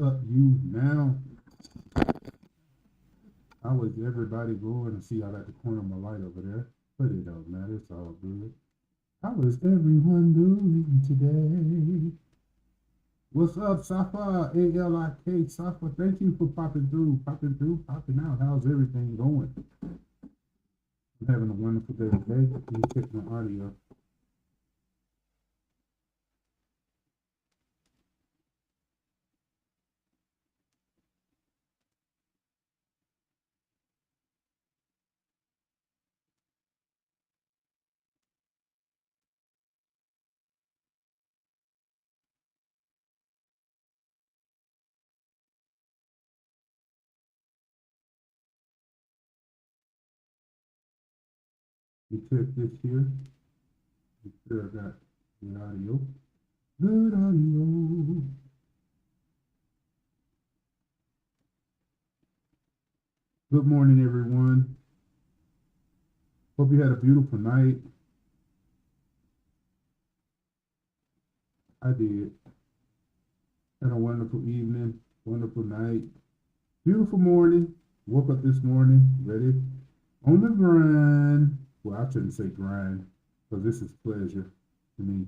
up, you now? How is everybody going? And see, I got the corner of my light over there, but it don't matter. It's all good. How is everyone doing today? What's up, Safa? ALIK Safa. Thank you for popping out. How's everything going? I'm having a wonderful day today. Let me check my audio. Let me check this here. Make sure I got the audio. Good audio. Good morning, everyone. Hope you had a beautiful night. I did. Had a wonderful evening, wonderful night, beautiful morning. Woke up this morning, ready on the grind. Well, I shouldn't say grind, because this is pleasure to me.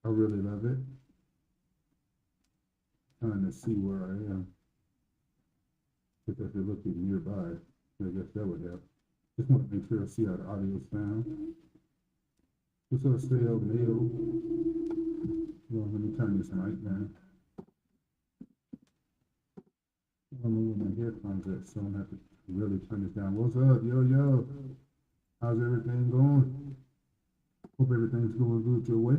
I really love it. Trying to see where I am. If I could look at nearby, I guess that would help. Just want to make sure I see how the audio sound. What's up, Sale Neil? Well, let me turn this mic down. I don't know where my headphones at, so I'm gonna have to really turn this down. What's up, yo? How's everything going? Hope everything's going good your way.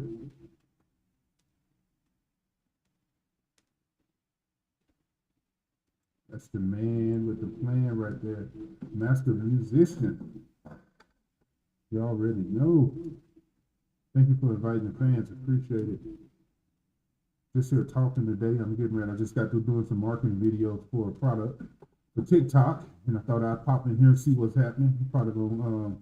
That's the man with the plan right there. Master musician. You already know. Thank you for inviting the fans. Appreciate it. Just here talking today. I'm getting ready. I just got through doing some marketing videos for a product for TikTok, and I thought I'd pop in here and see what's happening. Probably going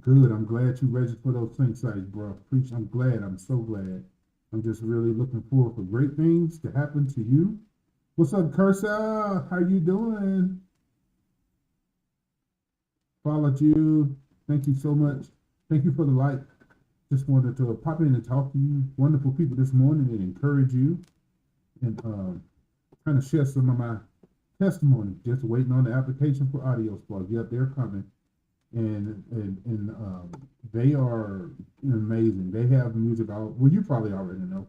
good. I'm glad you registered for those sync sites, bro. I'm glad. I'm so glad. I'm just really looking forward for great things to happen to you. What's up, Cursa? How you doing? Followed you. Thank you so much. Thank you for the like. Just wanted to pop in and talk to you, wonderful people, this morning and encourage you and kind of share some of my testimony. Just waiting on the application for audio spark. Yep, they're coming. And they are amazing. They have music well, you probably already know.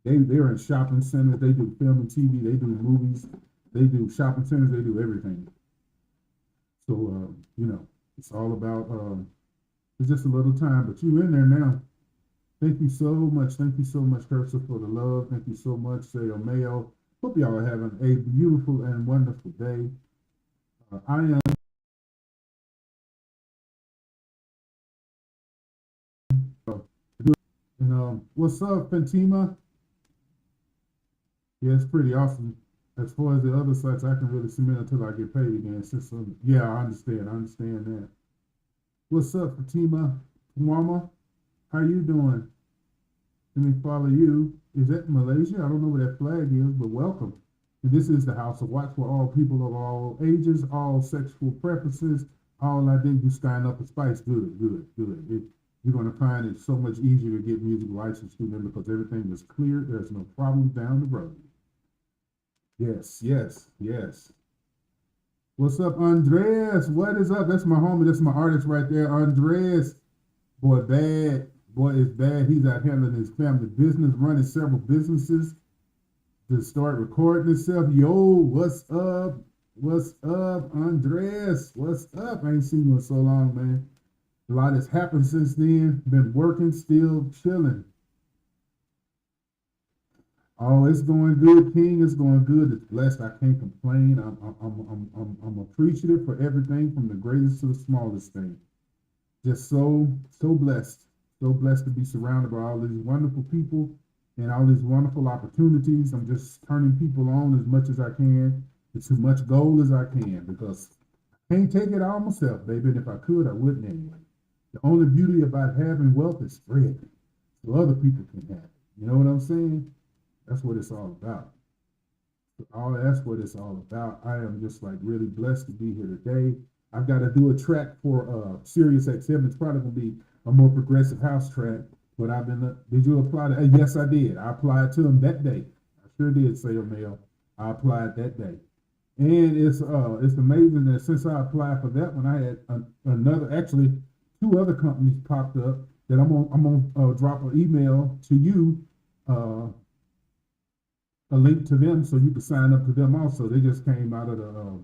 They're in shopping centers. They do film and TV. They do movies. They do shopping centers. They do everything. So it's all about it's just a little time, but you in there now. Thank you so much. Thank you so much, Cursor, for the love. Thank you so much, Sayo Mayo. Hope y'all are having a beautiful and wonderful day. I am. What's up, Fatima? Yeah, it's pretty awesome. As far as the other sites, I can really submit until I get paid again. Yeah, I understand. I understand that. What's up, Fatima? Mama, how you doing? Let me follow you. Is that Malaysia? I don't know where that flag is, but welcome. And this is the House of Watch for all people of all ages, all sexual preferences, all identity. Stand up for spice. Good. You're going to find it so much easier to get music license to them because everything is clear. There's no problems down the road. Yes. What's up, Andres? What is up? That's my homie. That's my artist right there, Andres. Boy, bad. Boy, it's bad. He's out handling his family business, running several businesses to start recording himself. Yo, what's up? What's up, Andres? What's up? I ain't seen you in so long, man. A lot has happened since then. Been working, still chilling. Oh, it's going good, King. It's going good. It's blessed. I can't complain. I'm appreciative for everything from the greatest to the smallest thing. Just so blessed. So blessed to be surrounded by all these wonderful people and all these wonderful opportunities. I'm just turning people on as much as I can, as much gold as I can, because I can't take it all myself, baby. And if I could, I wouldn't anyway. The only beauty about having wealth is spread. so other people can have it. You know what I'm saying? That's what it's all about. That's what it's all about. I am just like really blessed to be here today. I've got to do a track for Sirius XM. It's probably gonna be a more progressive house track. But I've been. Did you apply to? Yes, I did. I applied to them that day. I sure did, say a mail. I applied that day, and it's amazing that since I applied for that one, I had another, actually two other companies popped up that I'm gonna drop an email to you, uh, a link to them so you can sign up to them also. They just came out of the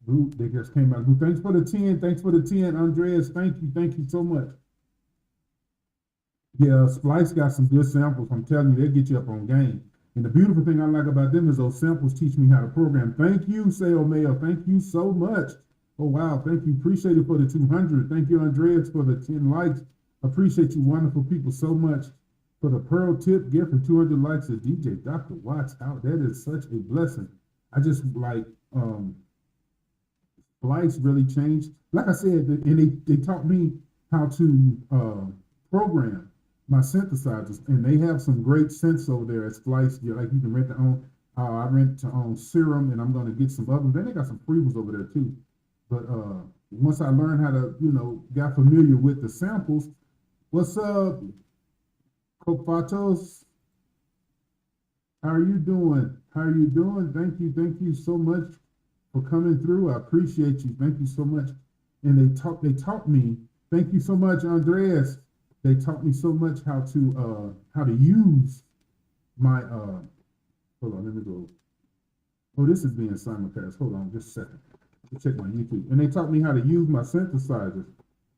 group. They just came out of the group. Thanks for the 10. Thanks for the 10, Andreas. Thank you. Thank you so much. Yeah, Splice got some good samples. I'm telling you, they get you up on game. And the beautiful thing I like about them is those samples teach me how to program. Thank you, Sale Mail. Thank you so much. Oh, wow. Thank you. Appreciate it for the 200. Thank you, Andreas, for the 10 likes. Appreciate you wonderful people so much. For the Pearl Tip gift and 200 likes is DJ Dr. Watts out. That is such a blessing. I just like, Splice really changed. Like I said, and they taught me how to program my synthesizers, and they have some great synths over there at Splice. Like you can rent their own. I rent to own Serum, and I'm going to get some others. Then they got some free ones over there too. But once I learned how to, got familiar with the samples. What's up, Copatos? How are you doing? How are you doing? Thank you so much for coming through. I appreciate you. Thank you so much. And they taught me. Thank you so much, Andreas. They taught me so much how to use my hold on, let me go. Oh, this is being simulcast. Hold on just a second. Check my YouTube. And they taught me how to use my synthesizers.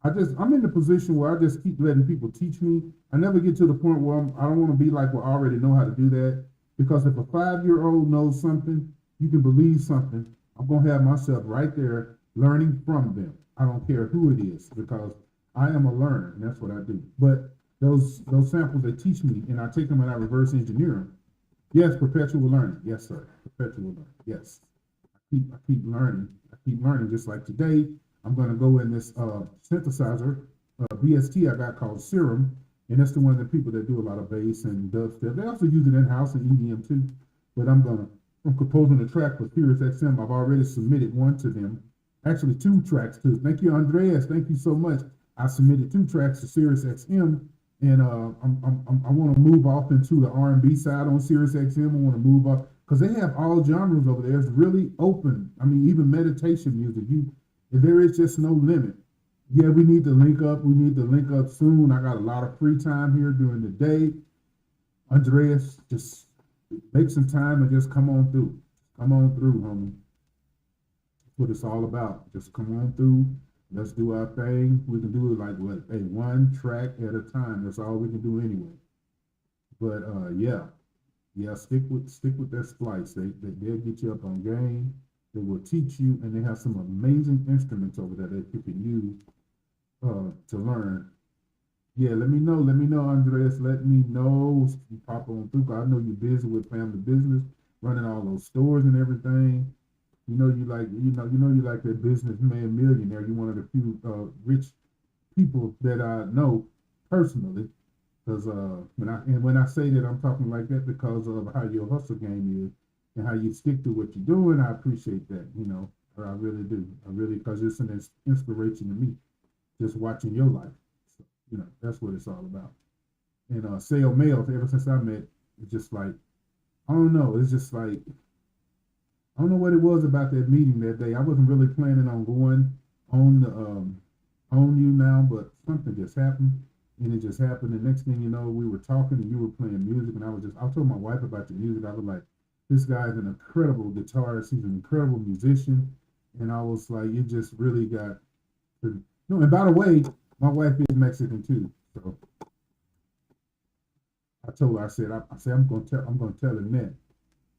I'm in the position where I just keep letting people teach me. I never get to the point where I don't want to be like, well, I already know how to do that. Because if a 5-year-old knows something, you can believe something. I'm going to have myself right there learning from them. I don't care who it is, because I am a learner, and that's what I do. But those samples, they teach me, and I take them and I reverse engineer them. Yes, perpetual learning. Yes, sir. Perpetual learning. Yes. I keep learning. I keep learning. Just like today, I'm going to go in this synthesizer, VST I got called Serum, and that's the one of the people that do a lot of bass and dubstep. They also use it in-house in EDM too. But I'm composing a track for Sirius XM. I've already submitted one to them. Actually, 2 tracks too. Thank you, Andreas. Thank you so much. I submitted 2 tracks to Sirius XM, and I want to move off into the R&B side on Sirius XM. I want to move off because they have all genres over there. It's really open. I mean, even meditation music. There is just no limit. Yeah, we need to link up. We need to link up soon. I got a lot of free time here during the day. Andreas, just make some time and just come on through. Come on through, homie. That's what it's all about. Just come on through. Let's do our thing. We can do it like what? Hey, 1 track at a time. That's all we can do anyway. But yeah, stick with that Splice. They'll get you up on game. They will teach you, and they have some amazing instruments over there that you can use to learn. Yeah, let me know, Andreas. Let me know. You pop on through. I know you're busy with family business, running all those stores and everything. You know you like that businessman millionaire. You're one of the few rich people that I know personally. Because when I say that, I'm talking like that because of how your hustle game is and how you stick to what you're doing. I appreciate that. I really do. I really, because it's an inspiration to me just watching your life. So, that's what it's all about. And Sale Mail, ever since I met, it's just like, I don't know. It's just like, I don't know what it was about that meeting that day. I wasn't really planning on going on the on YouNow, but something just happened, and it just happened. And next thing you know, we were talking, and you were playing music, and I told my wife about your music. I was like, this guy's an incredible guitarist. He's an incredible musician, and I was like, you just really got to. No, and by the way, my wife is Mexican too, so I told her, I said I'm gonna tell him that,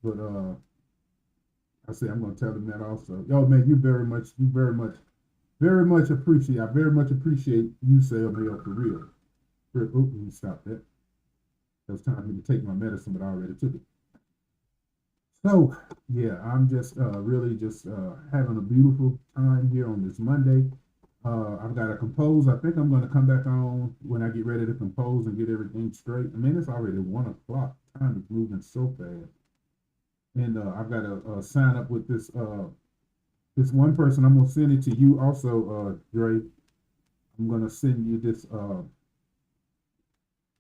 but I said I'm gonna tell him that also. Yo, man, you very much appreciate. I very much appreciate you, Sale Mail, for real. Let me stop that. It was time for me to take my medicine, but I already took it. So yeah, I'm just really just having a beautiful time here on this Monday. I've got to compose. I think I'm going to come back on when I get ready to compose and get everything straight. I mean, it's already 1 o'clock. Time is moving so fast. And I've got to sign up with this one person. I'm gonna send it to you also, Dre. I'm gonna send you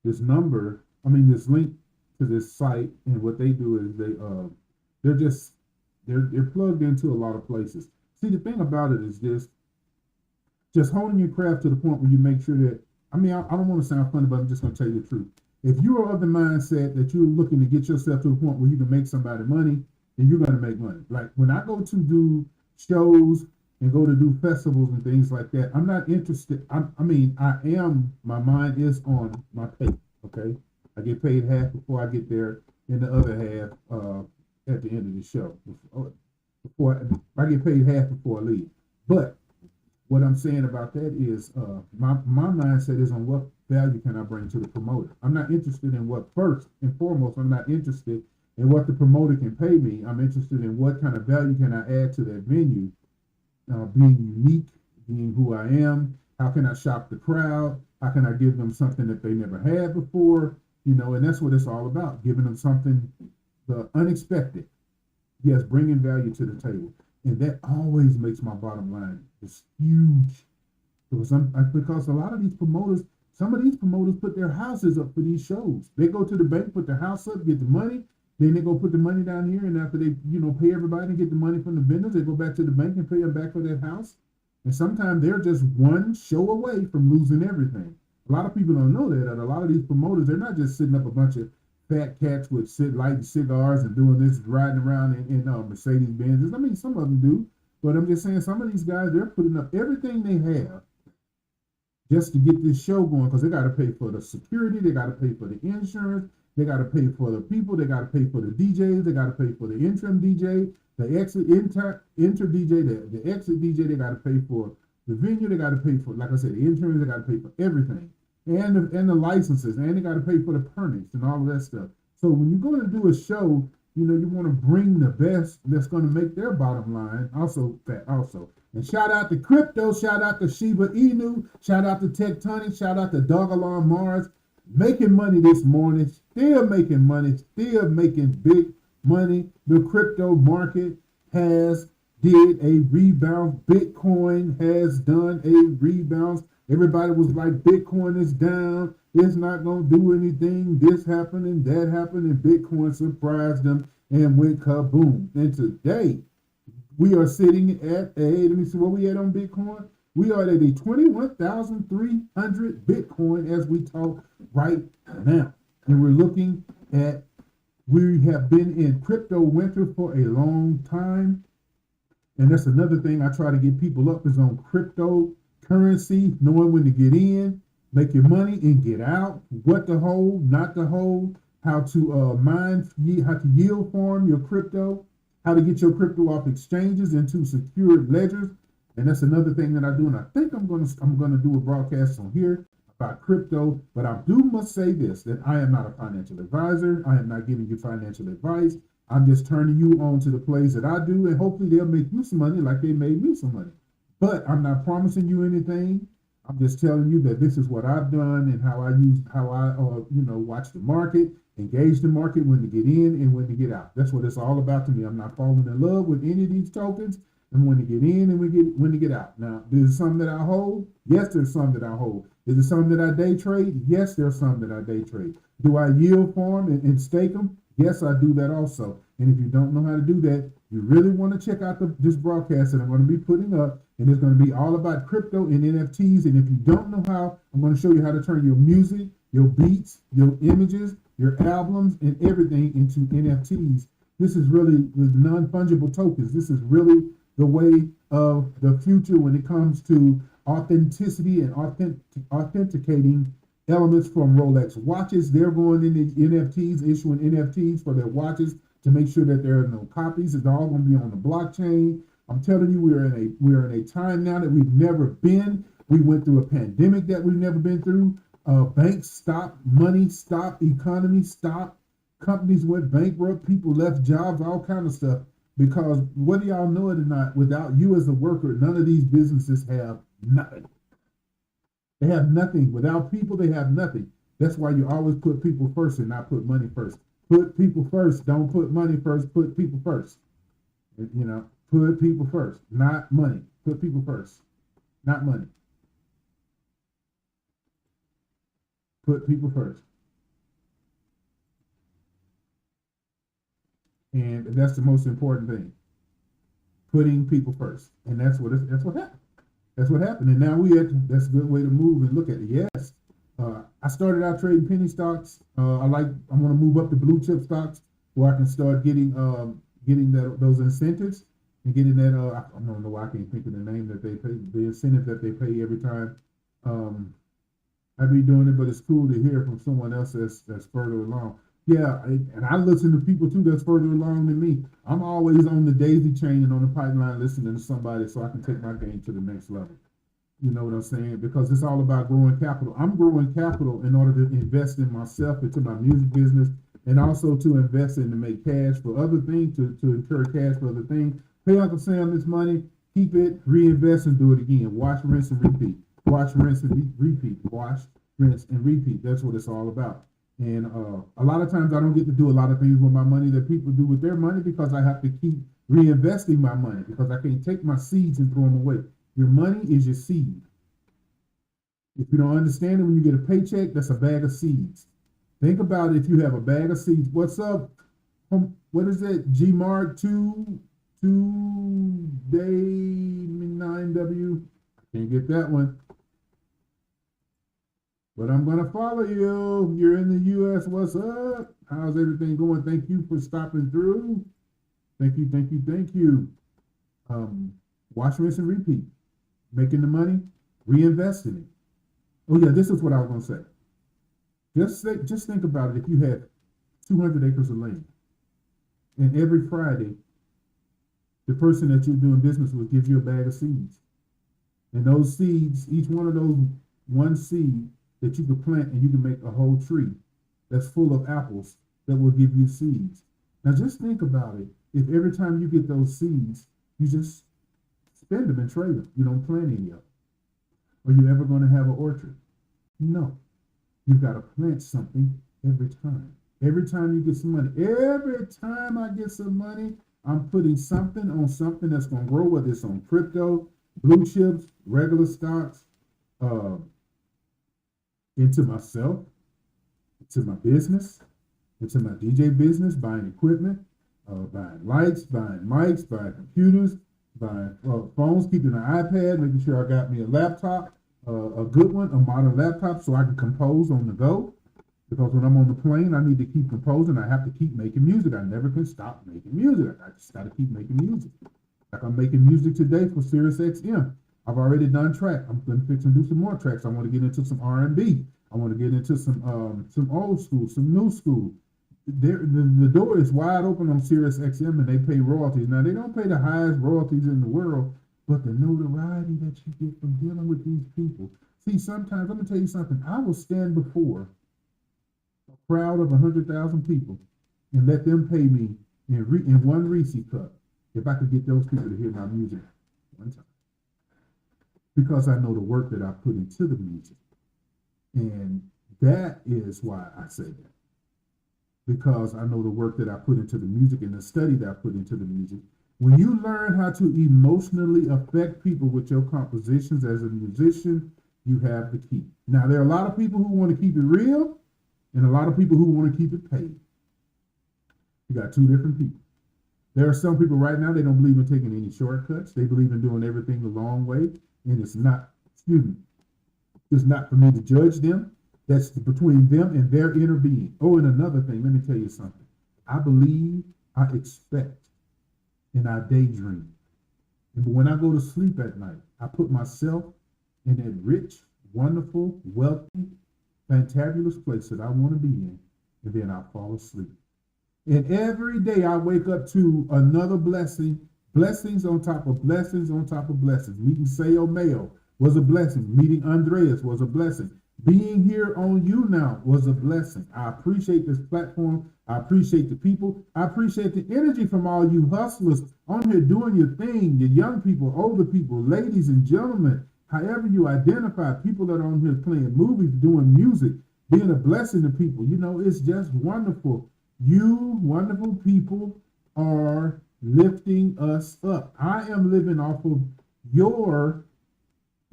this number. I mean, this link to this site. And what they do is they're just they're plugged into a lot of places. See, the thing about it is just honing your craft to the point where you make sure that, I mean, I don't want to sound funny, but I'm just going to tell you the truth. If you are of the mindset that you're looking to get yourself to a point where you can make somebody money, then you're going to make money. Like when I go to do shows and go to do festivals and things like that, I'm not interested. I mean, my mind is on my pay. Okay. I get paid half before I get there, and the other half at the end of the show. Before I get paid half before I leave. But what I'm saying about that is my mindset is on what value can I bring to the promoter. I'm not interested in what, first and foremost, I'm not interested in what the promoter can pay me. I'm interested in what kind of value can I add to that venue, being unique, being who I am. How can I shock the crowd? How can I give them something that they never had before? And that's what it's all about, giving them something, the unexpected. Yes, bringing value to the table. And that always makes my bottom line is huge. Because a lot of these promoters, some of these promoters put their houses up for these shows. They go to the bank, put their house up, get the money. Then they go put the money down here. And after they, pay everybody and get the money from the vendors, they go back to the bank and pay them back for that house. And sometimes they're just one show away from losing everything. A lot of people don't know that. And a lot of these promoters, they're not just sitting up a bunch of fat cats with lighting cigars and doing this, riding around in Mercedes Benzes. I mean, some of them do, but I'm just saying some of these guys, they're putting up everything they have just to get this show going, because they got to pay for the security, they got to pay for the insurance, they got to pay for the people, they got to pay for the DJs, they got to pay for the interim DJ, the exit enter DJ, the exit DJ, they got to pay for the venue, they got to pay for, like I said, the insurance, they got to pay for everything. And the licenses, and they got to pay for the permits and all of that stuff. So when you're going to do a show, you want to bring the best that's going to make their bottom line also. And shout out to crypto, shout out to Shiba Inu, shout out to Tectonic, shout out to Dog Alarm Mars, making money this morning, still making money, still making big money. The crypto market did a rebound. Bitcoin has done a rebound. Everybody was like, Bitcoin is down. It's not going to do anything. This happened and that happened. And Bitcoin surprised them and went kaboom. And today, we are sitting at let me see what we at on Bitcoin. We are at a 21,300 Bitcoin as we talk right now. And we're looking at, we have been in crypto winter for a long time. And that's another thing I try to get people up is on cryptocurrency, knowing when to get in, make your money and get out, what to hold, not to hold, how to how to yield farm your crypto, how to get your crypto off exchanges into secured ledgers. And that's another thing that I do. And I think I'm gonna do a broadcast on here about crypto. But I must say this, that I am not a financial advisor. I am not giving you financial advice. I'm just turning you on to the plays that I do, and hopefully they'll make you some money like they made me some money. But I'm not promising you anything. I'm just telling you that this is what I've done and how I watch the market, engage the market, when to get in and when to get out. That's what it's all about to me. I'm not falling in love with any of these tokens, and when to get in and when to get out. Now, there's some that I hold. Yes, there's some that I hold. Is there some that I day trade? Yes, there's some that I day trade. Do I yield farm and stake them? Yes, I do that also. And if you don't know how to do that, you really want to check out this broadcast that I'm going to be putting up. And it's going to be all about crypto and NFTs. And if you don't know how, I'm going to show you how to turn your music, your beats, your images, your albums, and everything into NFTs. This is really the non-fungible tokens. This is really the way of the future when it comes to authenticity and authenticating elements from Rolex watches. They're going into NFTs, issuing NFTs for their watches to make sure that there are no copies. It's all going to be on the blockchain. I'm telling you, we're in a time now that we've never been. We went through a pandemic that we've never been through. Banks stopped, money stopped, economy stopped, companies went bankrupt, people left jobs, all kind of stuff. Because whether y'all know it or not, without you as a worker, none of these businesses have nothing. They have nothing. Without people, they have nothing. That's why you always put people first and not put money first. Put people first. Don't put money first. Put people first. You know, put people first, not money. Put people first, not money. Put people first. And that's the most important thing. Putting people first. And that's what happened. That's what happened. And now that's a good way to move and look at it. Yes. I started out trading penny stocks. I want to move up to blue chip stocks where I can start getting those incentives and getting that. I don't know why I can't think of the name that they pay, the incentive that they pay every time. I'd be doing it, but it's cool to hear from someone else that's further along. Yeah, and I listen to people too that's further along than me. I'm always on the daisy chain and on the pipeline listening to somebody so I can take my game to the next level. You know what I'm saying? Because it's all about growing capital. I'm growing capital in order to invest in myself, into my music business, and also to invest in to make cash for other things, to incur cash for other things. Pay Uncle Sam this money, keep it, reinvest, and do it again. Wash, rinse, and repeat. Wash, rinse, and repeat. Wash, rinse, and repeat. That's what it's all about. And a lot of times I don't get to do a lot of things with my money that people do with their money because I have to keep reinvesting my money because I can't take my seeds and throw them away. Your money is your seed. If you don't understand it, when you get a paycheck, that's a bag of seeds. Think about it. If you have a bag of seeds, what's up? What is it? Gmark 2 day 9W. Can't get that one. But I'm going to follow you. You're in the U.S. What's up? How's everything going? Thank you for stopping through. Thank you, thank you, thank you. Wash, rinse, and repeat. Making the money, reinvesting it. Oh yeah, this is what I was going to say. Just think about it. If you had 200 acres of land, and every Friday, the person that you're doing business with gives you a bag of seeds. And those seeds, each one of those one seed that you could plant and you can make a whole tree that's full of apples that will give you seeds. Now just think about it. If every time you get those seeds, you just spend them and trade them. You don't plant any of them. Are you ever going to have an orchard? No. You've got to plant something every time. Every time you get some money. Every time I get some money, I'm putting something on something that's going to grow, whether it's on crypto, blue chips, regular stocks, into myself, into my business, into my DJ business, buying equipment, buying lights, buying mics, buying computers, buying phones, keeping an iPad, making sure I got me a laptop, a good one, a modern laptop so I can compose on the go. Because when I'm on the plane, I need to keep composing. I have to keep making music. I never can stop making music. I just got to keep making music. Like I'm making music today for Sirius XM. I've already done track. I'm going to fix and do some more tracks. I want to get into some R&B. I want to get into some old school, some new school. The door is wide open on Sirius XM and they pay royalties. Now, they don't pay the highest royalties in the world, but the notoriety that you get from dealing with these people. See, sometimes, let me tell you something. I will stand before a crowd of 100,000 people and let them pay me in one Reese cup if I could get those people to hear my music one time. Because I know the work that I put into the music. And that is why I say that. Because I know the work that I put into the music and the study that I put into the music. When you learn how to emotionally affect people with your compositions as a musician, you have the key. Now, there are a lot of people who want to keep it real and a lot of people who want to keep it paid. You got two different people. There are some people right now, they don't believe in taking any shortcuts. They believe in doing everything the long way. And it's not for me to judge them. That's between them and their inner being. Oh, and another thing, let me tell you something. I believe, I expect, and I daydream. And when I go to sleep at night, I put myself in that rich, wonderful, wealthy, fantabulous place that I want to be in, and then I fall asleep. And every day I wake up to another blessing, blessings on top of blessings on top of blessings. Meeting Sayo Mayo was a blessing. Meeting Andreas was a blessing. Being here on YouNow was a blessing. I appreciate this platform. I appreciate the people. I appreciate the energy from all you hustlers on here doing your thing, your young people, older people, ladies and gentlemen. however you identify people that are on here playing movies, doing music, being a blessing to people. You know, it's just wonderful. You wonderful people are lifting us up. I am living off of your,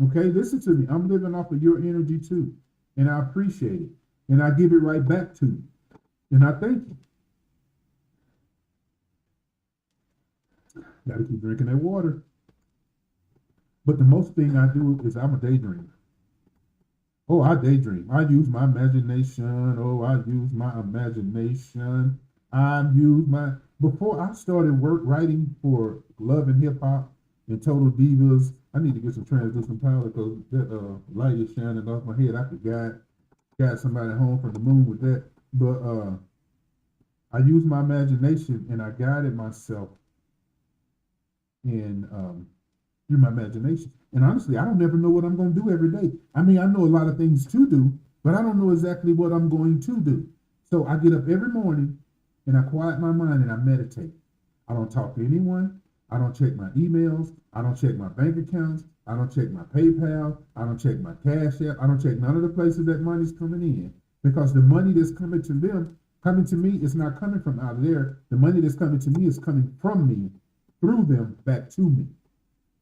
okay, listen to me. I'm living off of your energy too. And I appreciate it. And I give it right back to you. And I thank you. Got to keep drinking that water. But the most thing I do is I'm a daydreamer. Oh, I daydream. I use my imagination. Oh, I use my imagination. Before I started writing for Love and Hip Hop and Total Divas, I need to get some translucent powder because that light is shining off my head. I could guide somebody home from the moon with that. But I use my imagination and I guided myself in through my imagination. And honestly, I don't never know what I'm going to do every day. I mean, I know a lot of things to do, but I don't know exactly what I'm going to do. So I get up every morning and I quiet my mind and I meditate. I don't talk to anyone. I don't check my emails. I don't check my bank accounts. I don't check my PayPal. I don't check my Cash App. I don't check none of the places that money's coming in, because the money that's coming to me is not coming from out of there. The money that's coming to me is coming from me, through them, back to me.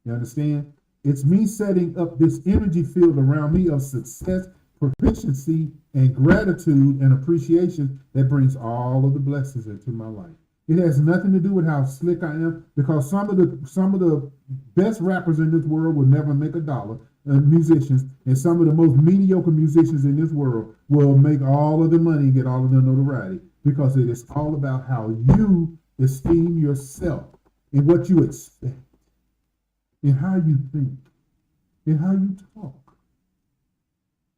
You understand? It's me setting up this energy field around me of success, proficiency, and gratitude and appreciation that brings all of the blessings into my life. It has nothing to do with how slick I am, because some of the best rappers in this world will never make $1, musicians, and some of the most mediocre musicians in this world will make all of the money and get all of the notoriety, because it is all about how you esteem yourself and what you expect and how you think and how you talk.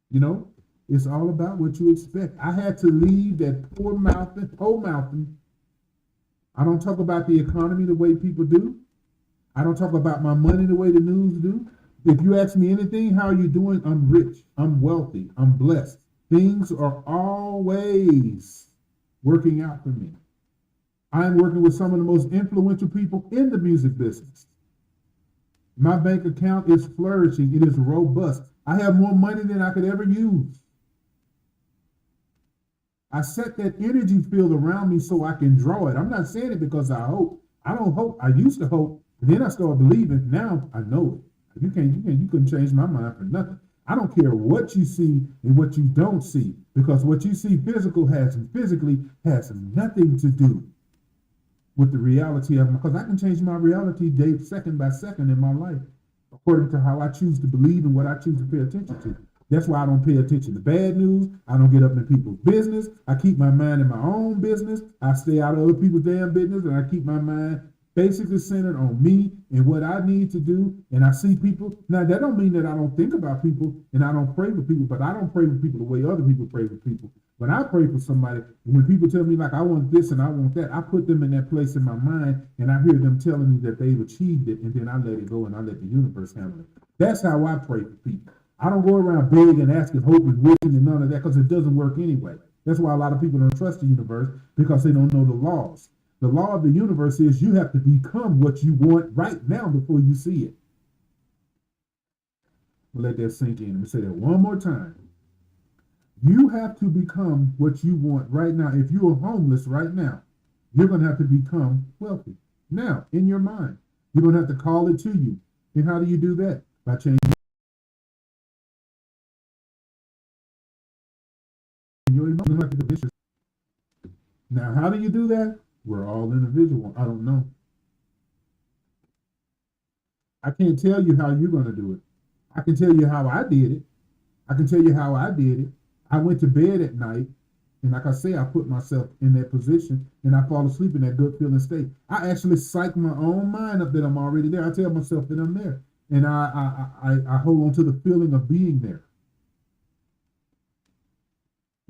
You know, it's all about what you expect. I had to leave that poor mouthing. I don't talk about the economy the way people do. I don't talk about my money the way the news do. If you ask me anything, how are you doing? I'm rich, I'm wealthy, I'm blessed. Things are always working out for me. I'm working with some of the most influential people in the music business. My bank account is flourishing. It is robust. I have more money than I could ever use. I set that energy field around me so I can draw it. I'm not saying it because I hope. I don't hope. I used to hope, and then I started believing. Now I know it. You couldn't change my mind for nothing. I don't care what you see and what you don't see, because what you see physically has nothing to do with the reality of, because I can change my reality day, second by second in my life, according to how I choose to believe and what I choose to pay attention to. That's why I don't pay attention to bad news. I don't get up in people's business. I keep my mind in my own business. I stay out of other people's damn business, and I keep my mind basically centered on me and what I need to do. And I see people. Now, that don't mean that I don't think about people and I don't pray for people, but I don't pray for people the way other people pray for people. When I pray for somebody, when people tell me like, I want this and I want that, I put them in that place in my mind, and I hear them telling me that they've achieved it, and then I let it go and I let the universe handle it. That's how I pray for people. I don't go around begging and asking, hoping, wishing, and none of that, because it doesn't work anyway. That's why a lot of people don't trust the universe, because they don't know the laws. The law of the universe is you have to become what you want right now before you see it. We'll let that sink in. Let me say that one more time. You have to become what you want right now. If you are homeless right now, you're going to have to become wealthy. Now, in your mind, you're going to have to call it to you. And how do you do that? By changing your emotions. Now, how do you do that? We're all individual. I don't know. I can't tell you how you're going to do it. I can tell you how I did it. I went to bed at night, and like I say, I put myself in that position, and I fall asleep in that good feeling state. I actually psych my own mind up that I'm already there. I tell myself that I'm there, and I hold on to the feeling of being there.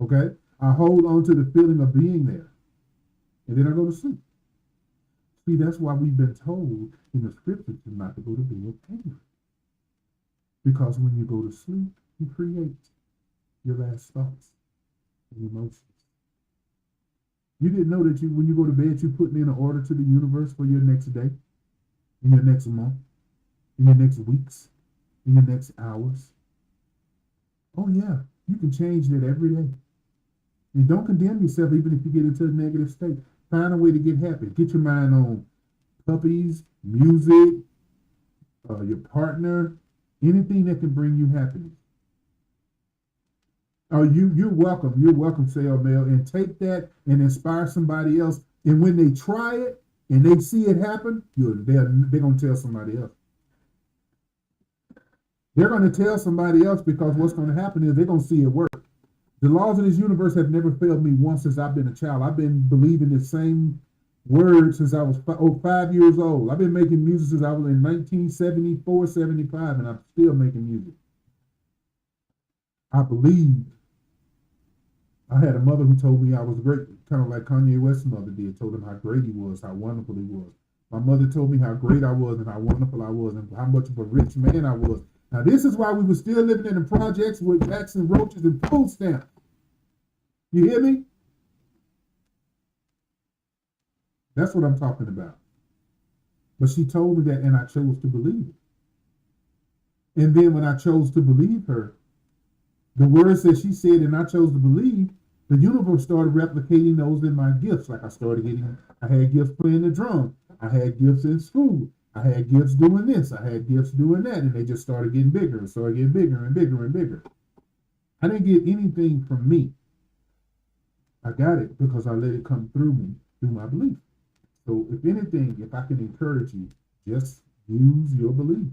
Okay? I hold on to the feeling of being there, and then I go to sleep. See, that's why we've been told in the scriptures to not to go to bed angry. Because when you go to sleep, you create your last thoughts and emotions. You didn't know that when you go to bed, you're putting in an order to the universe for your next day, in your next month, in your next weeks, in the next hours. Oh yeah, you can change that every day. And don't condemn yourself even if you get into a negative state. Find a way to get happy. Get your mind on puppies, music, your partner, anything that can bring you happiness. Oh, you're welcome. You're welcome, Sale Mail, and take that and inspire somebody else. And when they try it and they see it happen, they're gonna tell somebody else. They're gonna tell somebody else because what's gonna happen is they're gonna see it work. The laws of this universe have never failed me once since I've been a child. I've been believing the same word since I was 5 years old. I've been making music since I was in 1974, 75, and I'm still making music. I believe. I had a mother who told me I was great, kind of like Kanye West's mother did, told him how great he was, how wonderful he was. My mother told me how great I was and how wonderful I was and how much of a rich man I was. Now, this is why we were still living in the projects with rats and roaches and food stamps. You hear me? That's what I'm talking about. But she told me that, and I chose to believe it. And then when I chose to believe her, the words that she said and I chose to believe, the universe started replicating those in my gifts. Like I had gifts playing the drum. I had gifts in school. I had gifts doing this. I had gifts doing that. And they just started getting bigger and started getting bigger and bigger and bigger. I didn't get anything from me. I got it because I let it come through me, through my belief. So if anything, if I can encourage you, just use your belief.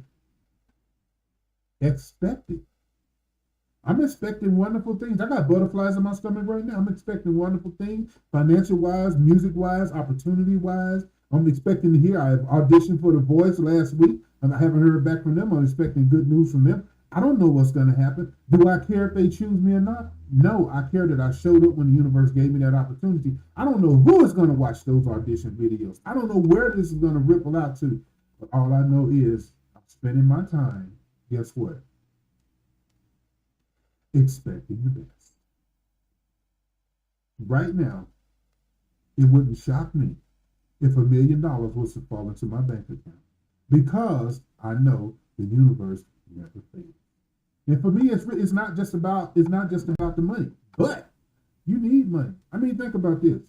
Expect it. I'm expecting wonderful things. I got butterflies in my stomach right now. I'm expecting wonderful things, financial wise, music wise, opportunity wise. I'm expecting to hear. I have auditioned for The Voice last week, and I haven't heard back from them. I'm expecting good news from them. I don't know what's going to happen. Do I care if they choose me or not? No, I care that I showed up when the universe gave me that opportunity. I don't know who is going to watch those audition videos. I don't know where this is going to ripple out to. But all I know is I'm spending my time, guess what? Expecting the best. Right now, it wouldn't shock me if $1 million was to fall into my bank account because I know the universe never fails. And for me, it's not just about the money, but you need money. I mean, think about this.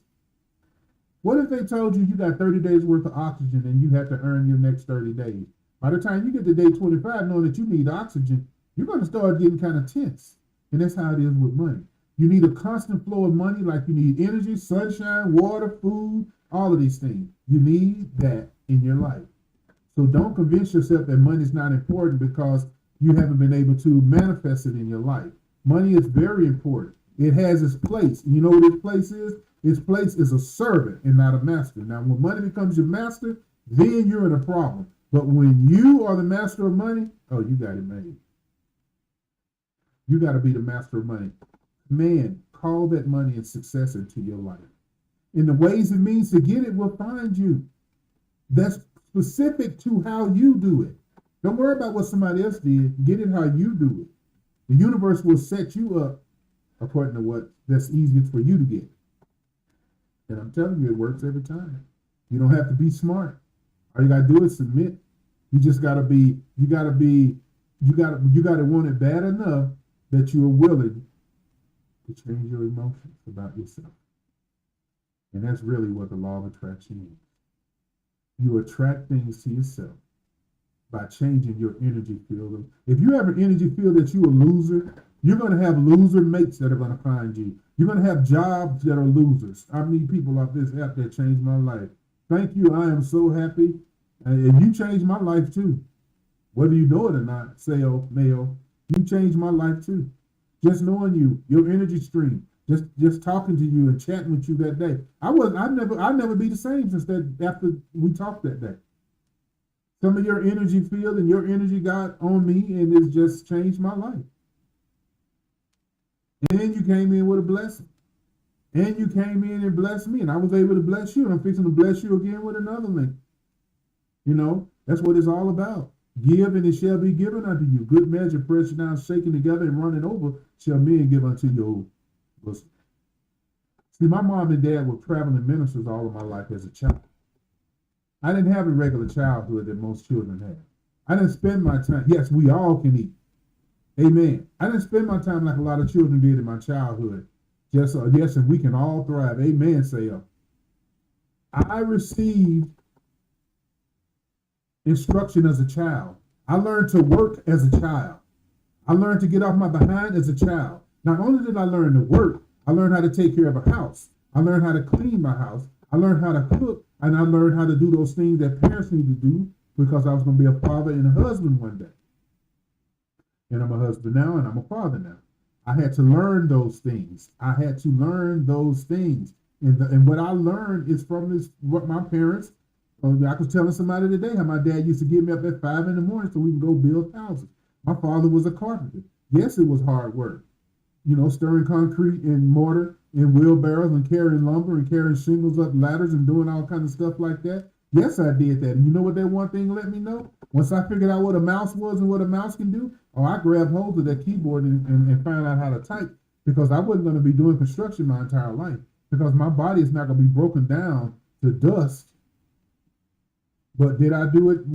What if they told you got 30 days worth of oxygen and you have to earn your next 30 days? By the time you get to day 25, knowing that you need oxygen, you're going to start getting kind of tense. And that's how it is with money. You need a constant flow of money, like you need energy, sunshine, water, food, all of these things. You need that in your life. So don't convince yourself that money is not important because you haven't been able to manifest it in your life. Money is very important. It has its place. You know what its place is? Its place is a servant and not a master. Now, when money becomes your master, then you're in a problem. But when you are the master of money, oh, you got it made. You got to be the master of money. Man, call that money and success into your life. In the ways and means to get it will find you. That's specific to how you do it. Don't worry about what somebody else did. Get it how you do it. The universe will set you up according to what that's easiest for you to get. And I'm telling you, it works every time. You don't have to be smart. All you gotta do is submit. You just gotta want it bad enough that you are willing to change your emotions about yourself. And that's really what the law of attraction is. You attract things to yourself by changing your energy field. If you have an energy field that you're a loser, you're going to have loser mates that are going to find you. You're going to have jobs that are losers. I meet people off this app that changed my life. Thank you. I am so happy. And you changed my life too. Whether you know it or not, Sale, Mail, you changed my life too. Just knowing you, your energy stream, just talking to you and chatting with you that day. I'd never be the same since that after we talked that day. Some of your energy field and your energy got on me and it's just changed my life. And you came in with a blessing. And you came in and blessed me and I was able to bless you. And I'm fixing to bless you again with another link. You know, that's what it's all about. Give and it shall be given unto you. Good measure, pressed down, shaken together and running over, shall men give unto your bosom. See, my mom and dad were traveling ministers all of my life as a child. I didn't have a regular childhood that most children have. I didn't spend my time. Yes, we all can eat. Amen. I didn't spend my time like a lot of children did in my childhood. Just yes, and we can all thrive. Amen. Say I received instruction as a child. I learned to work as a child. I learned to get off my behind as a child. Not only did I learn to work, I learned how to take care of a house. I learned how to clean my house. I learned how to cook, and I learned how to do those things that parents need to do because I was going to be a father and a husband one day. And I'm a husband now, and I'm a father now. I had to learn those things. I had to learn those things. And what I learned is from what my parents, I was telling somebody today how my dad used to get me up at 5 in the morning so we can go build houses. My father was a carpenter. Yes, it was hard work. Stirring concrete and mortar in wheelbarrows and carrying lumber and carrying shingles up ladders and doing all kinds of stuff like that. Yes, I did that. And you know what that one thing let me know? Once I figured out what a mouse was and what a mouse can do, I grabbed hold of that keyboard and found out how to type because I wasn't going to be doing construction my entire life because my body is not going to be broken down to dust. But did I do it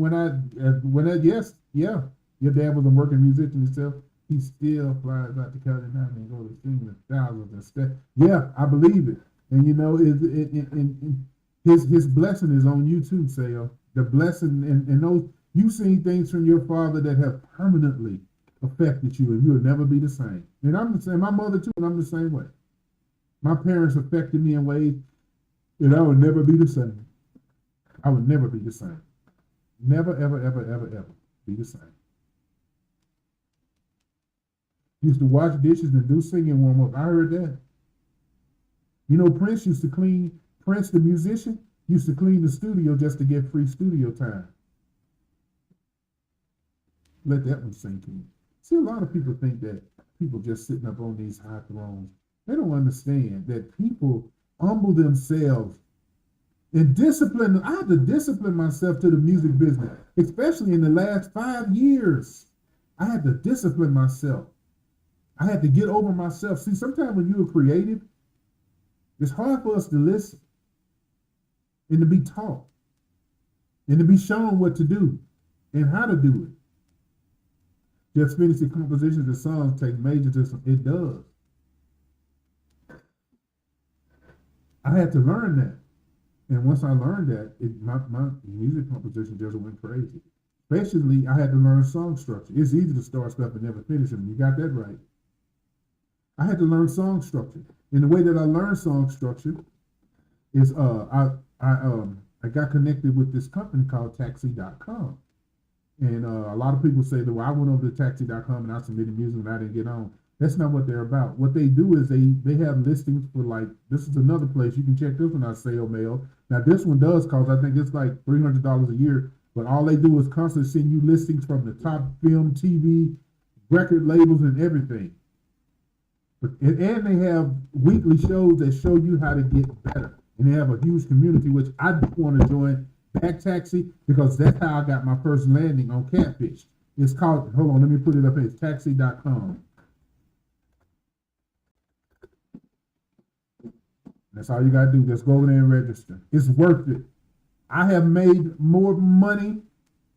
yes, yeah. Your dad was a working musician himself. He still flies out to California and goes to sing with thousands and stuff. Yeah, I believe it. And his blessing is on you too, Sayo. The blessing and those you've seen things from your father that have permanently affected you, and you'll never be the same. And I'm the same. My mother too, and I'm the same way. My parents affected me in ways that I would never be the same. I would never be the same. Never, ever, ever, ever, ever be the same. Used to wash dishes and do singing warm up. I heard that. Prince the musician, used to clean the studio just to get free studio time. Let that one sink in. See, a lot of people think that people just sitting up on these high thrones, they don't understand that people humble themselves and discipline. I had to discipline myself to the music business, especially in the last 5 years. I had to discipline myself. I had to get over myself. See, sometimes when you're creative, it's hard for us to listen and to be taught and to be shown what to do and how to do it. Just finishing compositions and songs take major discipline. It does. I had to learn that. And once I learned that, my music composition just went crazy. Especially, I had to learn song structure. It's easy to start stuff and never finish them. You got that right. I had to learn song structure. And the way that I learned song structure is I got connected with this company called Taxi.com. And a lot of people say that, well, I went over to Taxi.com and I submitted music and I didn't get on. That's not what they're about. What they do is they have listings for this is another place. You can check this one out, Sale Mail. Now this one does cost, I think it's like $300 a year, but all they do is constantly send you listings from the top film, TV, record labels, and everything. And they have weekly shows that show you how to get better. And they have a huge community, which I do want to join Back Taxi because that's how I got my first landing on Catfish. It's called, hold on, let me put it up here. It's taxi.com. That's all you got to do. Just go over there and register. It's worth it. I have made more money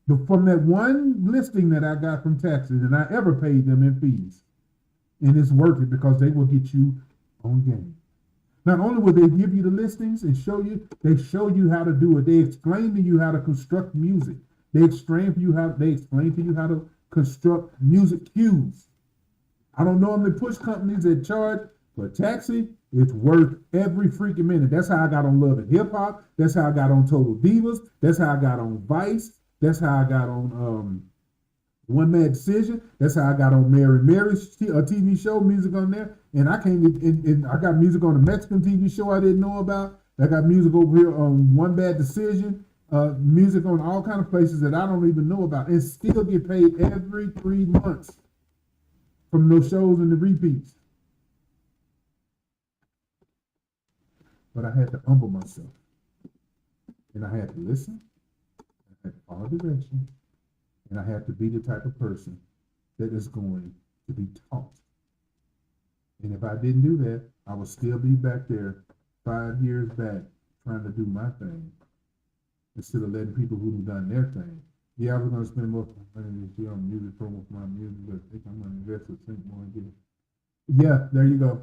from that one listing that I got from Taxi than I ever paid them in fees. And it's worth it because they will get you on game. Not only will they give you the listings and show you, they show you how to do it. They explain to you how to construct music. They explain to you how to construct music cues. I don't normally push companies that charge, but Taxi, it's worth every freaking minute. That's how I got on Love and Hip Hop. That's how I got on Total Divas. That's how I got on Vice. That's how I got on One Mad Decision. That's how I got on Mary's TV show, music on there. And I got music on a Mexican TV show I didn't know about. I got music over here on One Bad Decision. Music on all kind of places that I don't even know about. And still get paid every 3 months from those shows and the repeats. But I had to humble myself. And I had to listen. I had to follow direction. And I had to be the type of person that is going to be taught. And if I didn't do that, I would still be back there 5 years back trying to do my thing instead of letting people who've done their thing Yeah, I was gonna spend most of my money this year on music promo for my music, but I think I'm gonna invest with Sync more and get it. Yeah, there you go.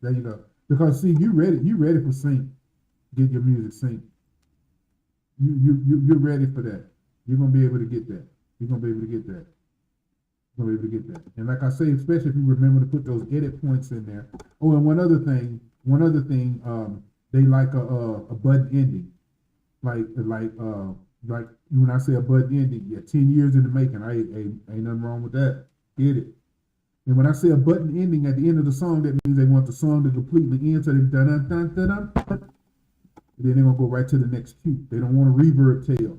There you go. Because see, you ready for Sync. Get your music Sync. You're ready for that. You're gonna be able to get that. You're gonna be able to get that. You're gonna be able to get that. And like I say, especially if you remember to put those edit points in there. Oh, and one other thing, they like a button ending. Like when I say a button ending, yeah, 10 years in the making. I ain't nothing wrong with that. Get it. And when I say a button ending at the end of the song, that means they want the song to completely end. So they dun dun dun dun dun. Then they're gonna go right to the next cue. They don't want a reverb tail.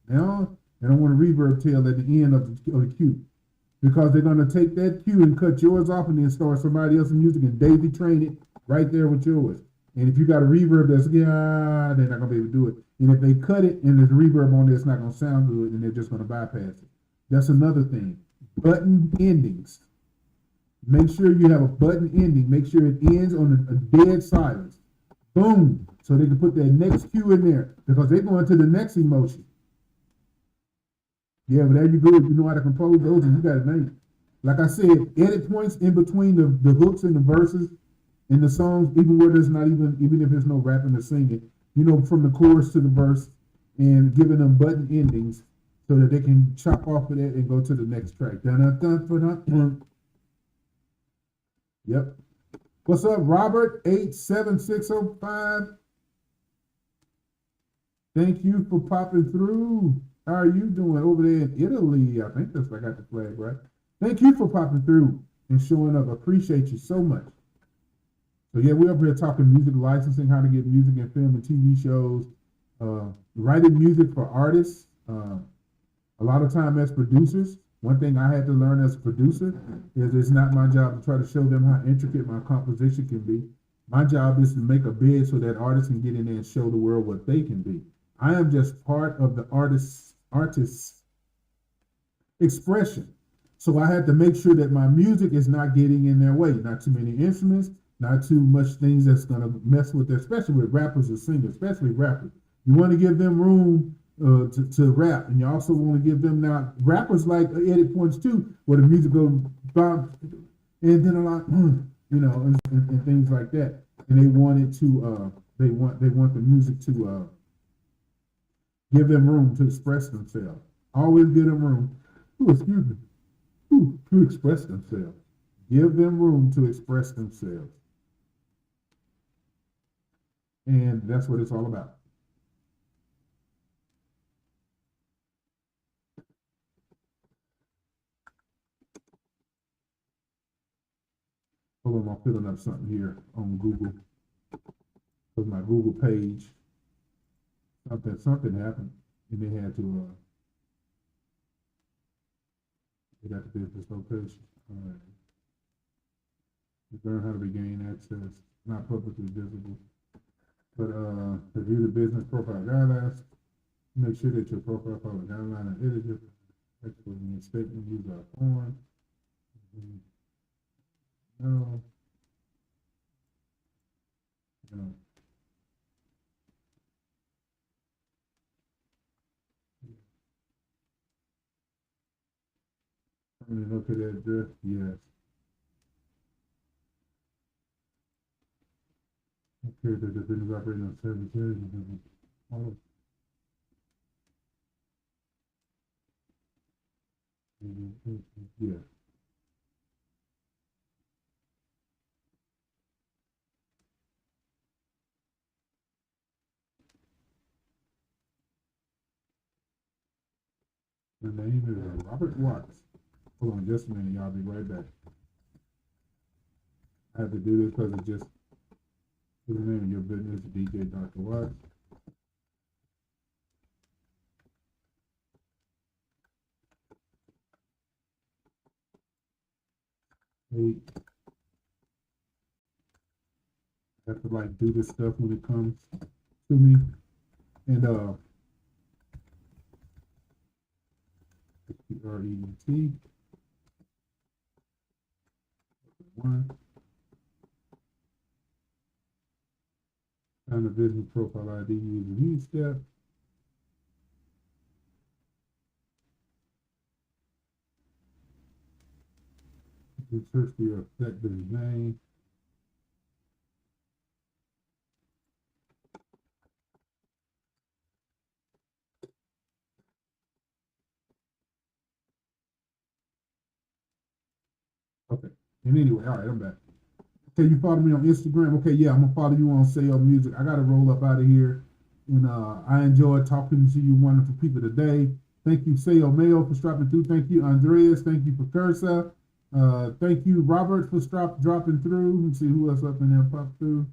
Now they don't want a reverb tail at the end of the cue because they're gonna take that cue and cut yours off and then start somebody else's music and daisy train it right there with yours. And if you got a reverb that's they're not gonna be able to do it. And if they cut it and there's reverb on there, it's not gonna sound good, and they're just gonna bypass it. That's another thing. Button endings. Make sure you have a button ending. Make sure it ends on a dead silence. Boom. So they can put that next cue in there because they're going to the next emotion. Yeah, but there you go. If you know how to compose those, and you got a name. Like I said, edit points in between the hooks and the verses in the songs, even where there's not even if there's no rapping or singing, from the chorus to the verse, and giving them button endings so that they can chop off of that and go to the next track. Dun, dun, dun, dun, dun. Yep. What's up, Robert? 87605. Thank you for popping through. How are you doing over there in Italy? I think that's I got the flag right. Thank you for popping through and showing up. I appreciate you so much. So yeah, we're up here talking music licensing, how to get music in film and TV shows, writing music for artists. A lot of time as producers, one thing I had to learn as a producer is it's not my job to try to show them how intricate my composition can be. My job is to make a bid so that artists can get in there and show the world what they can be. I am just part of the artist's expression. So I had to make sure that my music is not getting in their way. Not too many instruments, not too much things that's gonna mess with their, especially with rappers and singers, especially rappers. You want to give them room to rap, and you also want to give them now rappers like edit points too, where the music goes bounce and then a lot, and things like that. And they wanted to, they want the music to give them room to express themselves. Always give them room. Ooh, excuse me. Ooh, to express themselves. Give them room to express themselves, and that's what it's all about. Hold on, I'm filling up something here on Google. With my Google page, something happened, and they had to they got the business location. All right. Learn how to regain access, not publicly visible, but review the business profile guidelines. Make sure that your profile follows guideline and editor. Explicit statement use our form. No, no. I'm gonna look at that address. Yes. Okay, the business operating on services. All yeah. The name is Robert Watts. Hold on just a minute, y'all. I'll be right back. I have to do this because it just put the name of your business, DJ Dr. Watts. Hey, I have to like do this stuff when it comes to me. And RET one. Find the business profile ID using each step. Let's search the effective name. Okay. And anyway, all right, I'm back. Okay, you follow me on Instagram. Okay, yeah, I'm gonna follow you on Say Music. I gotta roll up out of here. And I enjoyed talking to you wonderful people today. Thank you, Sayo Mayo, for stopping through. Thank you, Andreas. Thank you for Cursa. Thank you, Robert, for dropping through. Let's see who else up in there popped through.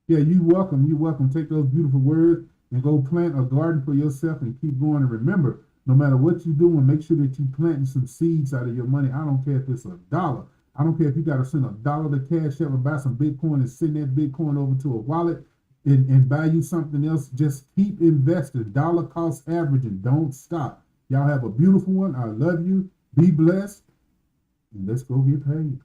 Yeah, you welcome. You welcome. Take those beautiful words and go plant a garden for yourself and keep going. And remember, no matter what you're doing, make sure that you planting some seeds out of your money. I don't care if it's $1. I don't care if you got to send $1 to Cash App or buy some Bitcoin and send that Bitcoin over to a wallet and buy you something else. Just keep investing. Dollar cost averaging. Don't stop. Y'all have a beautiful one. I love you. Be blessed. And let's go get paid.